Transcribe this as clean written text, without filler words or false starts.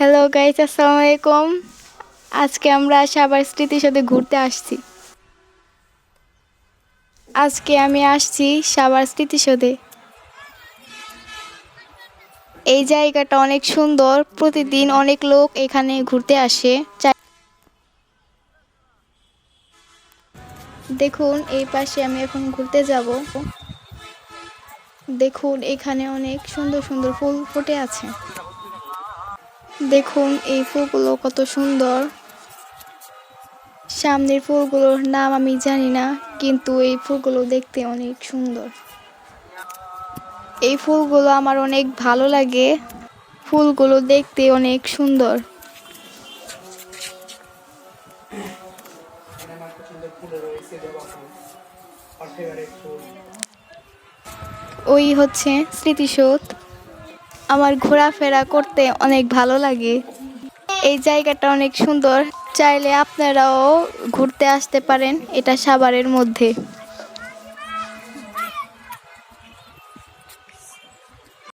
Hello guys, আসসালামু আলাইকুম। আজকে আমরা সাভার স্মৃতিসৌধে ঘুরতে আসছি। আজকে আমি আসছি সাভার স্মৃতিসৌধে। এই জায়গাটা অনেক সুন্দর, প্রতিদিন অনেক লোক এখানে ঘুরতে আসে। দেখুন এই পাশে আমি এখন ঘুরতে যাব। দেখুন এখানে অনেক সুন্দর সুন্দর ফুল ফুটে আছে। দেখুন এই ফুলগুলো কত সুন্দর। সামনের ফুলগুলোর নাম আমি জানি না, কিন্তু এই ফুলগুলো দেখতে অনেক সুন্দর। এই ফুলগুলো আমার অনেক ভালো লাগে। ফুলগুলো দেখতে অনেক সুন্দর। ওই হচ্ছে স্মৃতিসৌধ। আমার ঘোরাফেরা করতে অনেক ভালো লাগে। এই জায়গাটা অনেক সুন্দর, চাইলে আপনারাও ঘুরতে আসতে পারেন। এটা সাভারের মধ্যে।